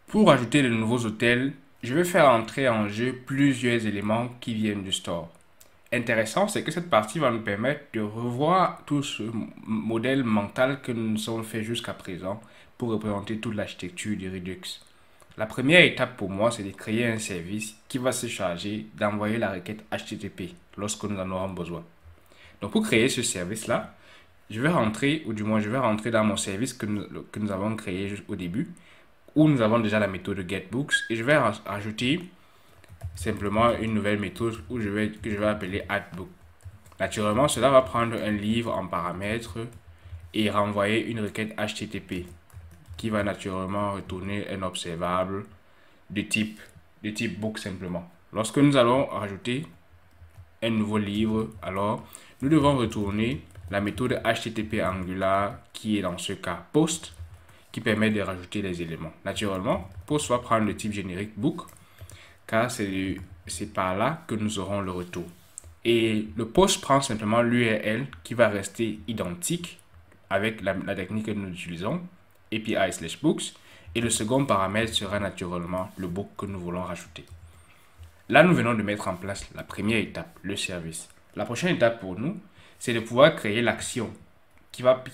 Pour ajouter de nouveaux hôtels, je vais faire entrer en jeu plusieurs éléments qui viennent du store. Intéressant, c'est que cette partie va nous permettre de revoir tout ce modèle mental que nous nous sommes fait jusqu'à présent pour représenter toute l'architecture du Redux. La première étape pour moi, c'est de créer un service qui va se charger d'envoyer la requête HTTP lorsque nous en aurons besoin. Donc pour créer ce service-là, je vais rentrer, ou du moins je vais rentrer dans mon service que nous avons créé au début, où nous avons déjà la méthode getBooks, et je vais rajouter simplement une nouvelle méthode que je vais appeler addBook. Naturellement, cela va prendre un livre en paramètres et renvoyer une requête HTTP qui va naturellement retourner un observable de type book simplement. Lorsque nous allons rajouter un nouveau livre, alors nous devons retourner la méthode HTTP Angular qui est dans ce cas post qui permet de rajouter les éléments. Naturellement, post va prendre le type générique book car c'est par là que nous aurons le retour. Et le post prend simplement l'URL qui va rester identique avec la technique que nous utilisons, API/books, et le second paramètre sera naturellement le book que nous voulons rajouter. Là, nous venons de mettre en place la première étape, le service. La prochaine étape pour nous, c'est de pouvoir créer l'action qui va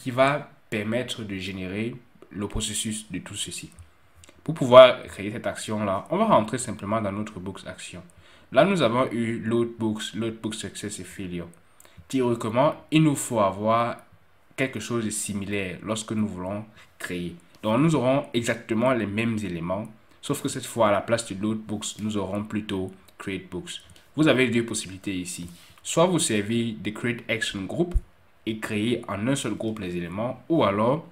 permettre de générer le processus de tout ceci. Pour pouvoir créer cette action-là, on va rentrer simplement dans notre Books Action. Là, nous avons eu Load Books Success et Failure. Théoriquement, il nous faut avoir quelque chose de similaire lorsque nous voulons créer. Donc, nous aurons exactement les mêmes éléments, sauf que cette fois, à la place de Load Books, nous aurons plutôt Create Books. Vous avez deux possibilités ici. Soit vous servez de Create Action Group et créer en un seul groupe les éléments, ou alors,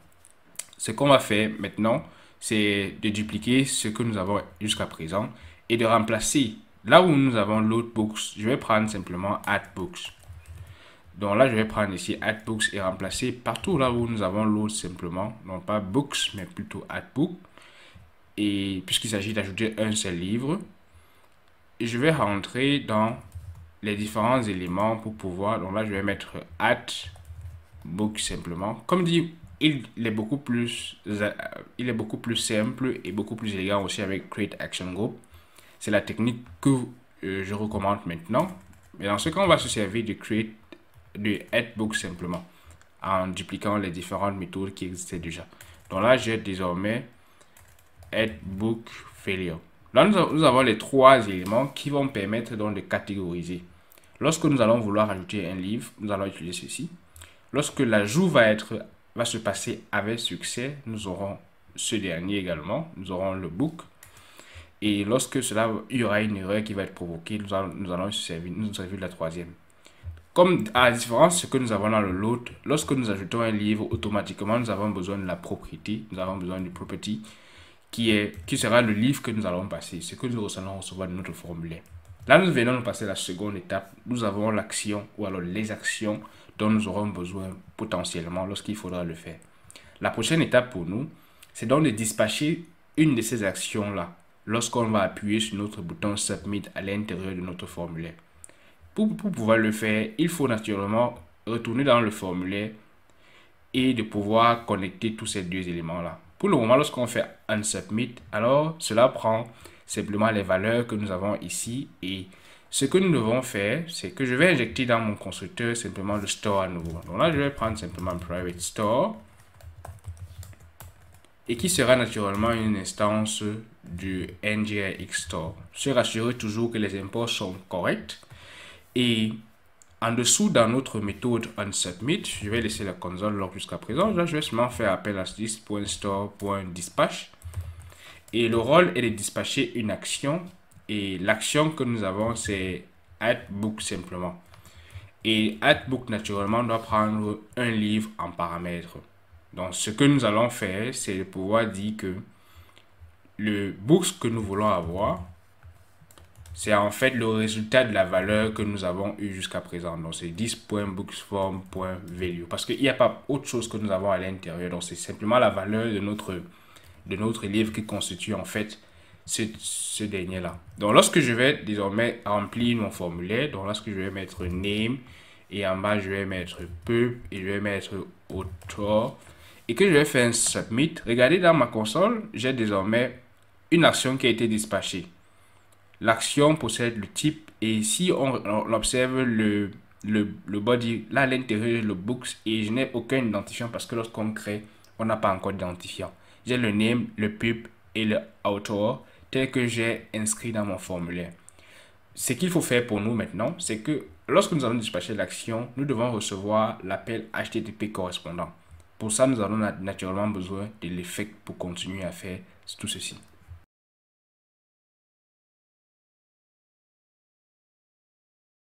ce qu'on va faire maintenant, c'est de dupliquer ce que nous avons jusqu'à présent et de remplacer là où nous avons Load Books. Je vais prendre simplement Add Books. Donc là, je vais prendre ici Add Books et remplacer partout là où nous avons Load simplement. Non pas Books, mais plutôt Add Book. Et puisqu'il s'agit d'ajouter un seul livre, je vais rentrer dans les différents éléments pour pouvoir. Donc là, je vais mettre Add Book simplement. Comme dit, il est beaucoup plus simple et beaucoup plus élégant aussi avec Create Action Group. C'est la technique que je recommande maintenant. Mais dans ce cas, on va se servir de Add Book simplement en dupliquant les différentes méthodes qui existaient déjà. Donc là, j'ai désormais Add Book Failure. Là, nous avons les trois éléments qui vont permettre donc de catégoriser. Lorsque nous allons vouloir ajouter un livre, nous allons utiliser ceci. Lorsque l'ajout va se passer avec succès, nous aurons ce dernier également. Nous aurons le book. Et lorsque il y aura une erreur qui va être provoquée, nous allons nous servir de la troisième. Comme à la différence de ce que nous avons dans le load, lorsque nous ajoutons un livre, automatiquement nous avons besoin de la propriété, nous avons besoin du property qui sera le livre que nous allons passer, ce que nous allons recevoir de notre formulaire. Là, nous venons de passer la seconde étape. Nous avons l'action ou alors les actions dont nous aurons besoin potentiellement lorsqu'il faudra le faire. La prochaine étape pour nous, c'est donc de dispatcher une de ces actions-là lorsqu'on va appuyer sur notre bouton Submit à l'intérieur de notre formulaire. Pour pouvoir le faire, il faut naturellement retourner dans le formulaire et de pouvoir connecter tous ces deux éléments-là. Pour le moment, lorsqu'on fait Unsubmit, alors cela prend simplement les valeurs que nous avons ici et ce que nous devons faire, c'est que je vais injecter dans mon constructeur simplement le store à nouveau. Donc là, je vais prendre simplement private store et qui sera naturellement une instance du NGIX store. Se rassurer toujours que les imports sont corrects. Et en dessous, dans notre méthode onSubmit, je vais laisser la console log jusqu'à présent. Là, je vais seulement faire appel à this.store.dispatch. Et le rôle est de dispatcher une action. Et l'action que nous avons, c'est addBook simplement. Et addBook, naturellement, doit prendre un livre en paramètre. Donc, ce que nous allons faire, c'est de pouvoir dire que le book que nous voulons avoir, c'est en fait le résultat de la valeur que nous avons eu jusqu'à présent. Donc, c'est this.booksform.value. Parce qu'il n'y a pas autre chose que nous avons à l'intérieur. Donc, c'est simplement la valeur de notre livre qui constitue en fait ce dernier-là. Donc, lorsque je vais désormais remplir mon formulaire, donc lorsque je vais mettre name et en bas, je vais mettre pub et je vais mettre author et que je vais faire un submit, regardez dans ma console, j'ai désormais une action qui a été dispatchée. L'action possède le type et si on observe le body, là à l'intérieur, le books, et je n'ai aucun identifiant parce que lorsqu'on crée, on n'a pas encore d'identifiant. J'ai le name, le pub et le author tel que j'ai inscrit dans mon formulaire. Ce qu'il faut faire pour nous maintenant, c'est que lorsque nous allons dispatcher l'action, nous devons recevoir l'appel HTTP correspondant. Pour ça, nous avons naturellement besoin de l'effet pour continuer à faire tout ceci.